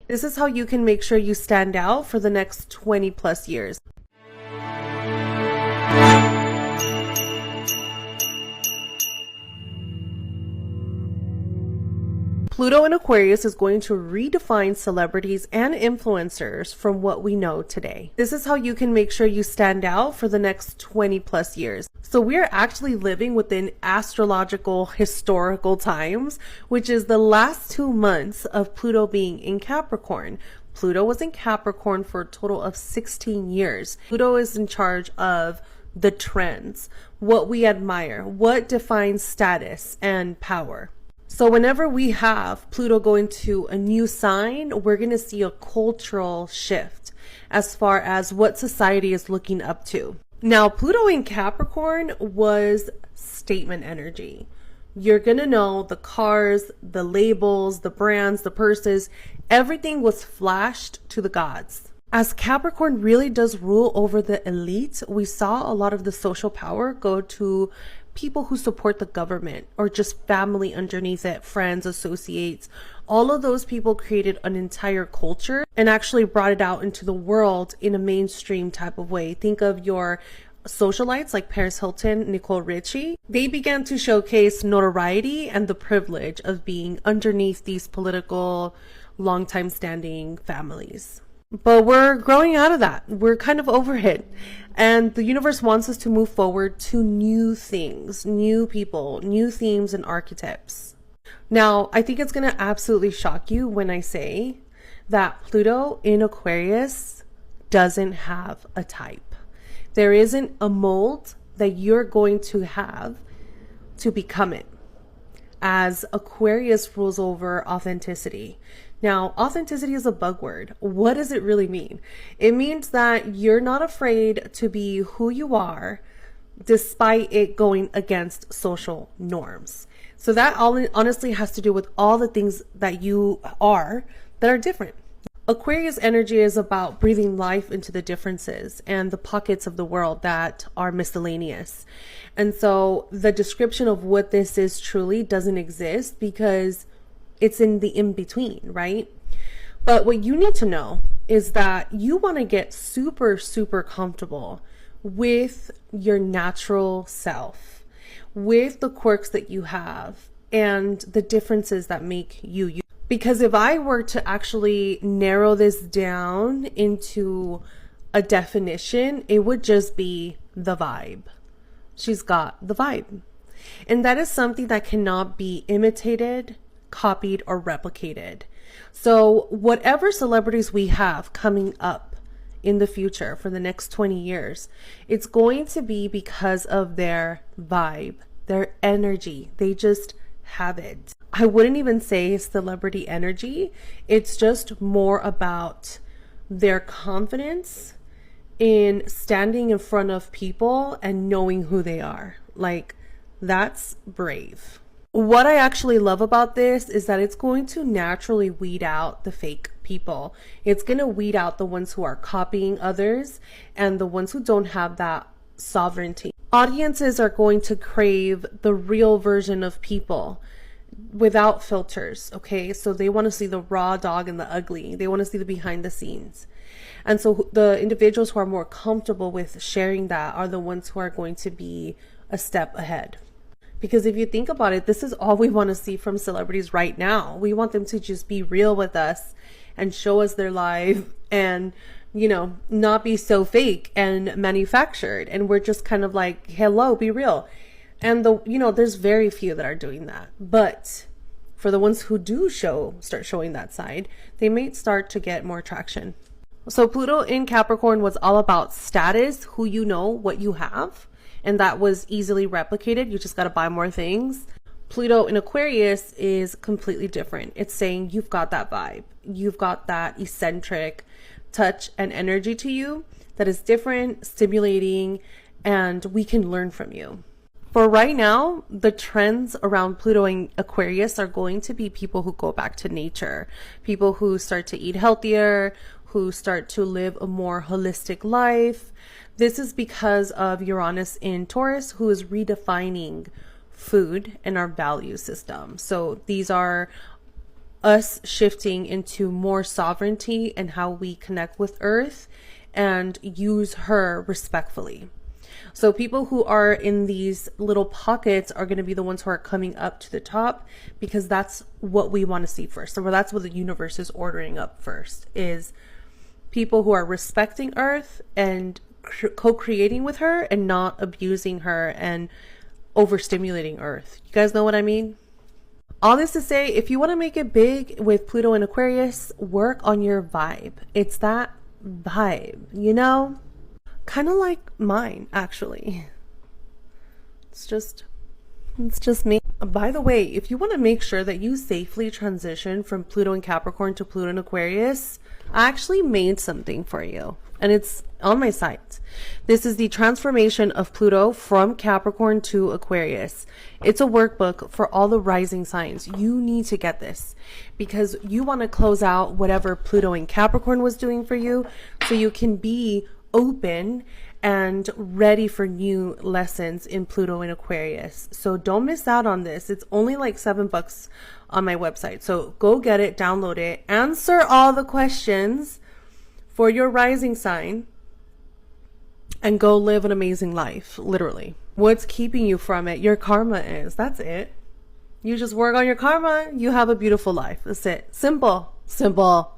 This is how you can make sure you stand out for the next 20 plus years. Pluto in Aquarius is going to redefine celebrities and influencers from what we know today. This is how you can make sure you stand out for the next 20 plus years. So we're actually living within astrological historical times, which is the last 2 months of Pluto being in Capricorn. Pluto was in Capricorn for a total of 16 years. Pluto is in charge of the trends, what we admire, what defines status and power. So whenever we have Pluto go into a new sign, we're going to see a cultural shift as far as what society is looking up to. Now, Pluto in Capricorn was statement energy. You're going to know the cars, the labels, the brands, the purses, everything was flashed to the gods. As Capricorn really does rule over the elite, we saw a lot of the social power go to people who support the government or just family underneath it, friends, associates. All of those people created an entire culture and actually brought it out into the world in a mainstream type of way. Think of your socialites like Paris Hilton, Nicole Richie. They began to showcase notoriety and the privilege of being underneath these political, long-time standing families. But we're growing out of that. We're kind of over it. And the universe wants us to move forward to new things, new people, new themes and archetypes. Now, I think it's going to absolutely shock you when I say that Pluto in Aquarius doesn't have a type. There isn't a mold that you're going to have to become it, as Aquarius rules over authenticity. Now, authenticity is a buzzword. What does it really mean? It means that you're not afraid to be who you are despite it going against social norms. So that honestly has to do with all the things that you are that are different. Aquarius energy is about breathing life into the differences and the pockets of the world that are miscellaneous. And so the description of what this is truly doesn't exist because it's in the in-between, right? But what you need to know is that you want to get super, super comfortable with your natural self, with the quirks that you have and the differences that make you you. Because if I were to actually narrow this down into a definition, it would just be the vibe. She's got the vibe. And that is something that cannot be imitated, copied, or replicated. So whatever celebrities we have coming up in the future for the next 20 years, it's going to be because of their vibe, their energy. They just have it. I wouldn't even say celebrity energy. It's just more about their confidence in standing in front of people and knowing who they are. Like, that's brave. What I actually love about this is that it's going to naturally weed out the fake people. It's going to weed out the ones who are copying others and the ones who don't have that sovereignty. Audiences are going to crave the real version of people without filters, okay? So they want to see the raw dog and the ugly. They want to see the behind the scenes. And so the individuals who are more comfortable with sharing that are the ones who are going to be a step ahead. Because if you think about it, this is all we want to see from celebrities right now. We want them to just be real with us and show us their life and, you know, not be so fake and manufactured. And we're just kind of like, hello, be real. And there's very few that are doing that. But for the ones who do start showing that side, they may start to get more traction. So Pluto in Capricorn was all about status, who you know, what you have. And that was easily replicated. You just got to buy more things. Pluto in Aquarius is completely different. It's saying you've got that vibe. You've got that eccentric touch and energy to you that is different, stimulating, and we can learn from you. For right now, the trends around Pluto in Aquarius are going to be people who go back to nature, people who start to eat healthier, who start to live a more holistic life. This is because of Uranus in Taurus, who is redefining food and our value system. So these are us shifting into more sovereignty and how we connect with Earth and use her respectfully. So people who are in these little pockets are going to be the ones who are coming up to the top, because that's what we want to see first. So that's what the universe is ordering up first, is people who are respecting Earth and co-creating with her and not abusing her and overstimulating Earth. You guys know what I mean? All this to say, if you want to make it big with Pluto and Aquarius, work on your vibe. It's that vibe, you know? Kind of like mine, actually. It's just me. By the way, if you want to make sure that you safely transition from Pluto and Capricorn to Pluto and Aquarius, I actually made something for you, and it's on my site. This is the transformation of Pluto from Capricorn to Aquarius. It's a workbook for all the rising signs. You need to get this because you want to close out whatever Pluto and Capricorn was doing for you, so you can be open and ready for new lessons in Pluto and Aquarius. So don't miss out on this. It's only like $7 on my website. So go get it, download it, answer all the questions for your rising sign, and go live an amazing life. Literally. What's keeping you from it? Your karma is. That's it. You just work on your karma. You have a beautiful life. That's it. Simple. Simple.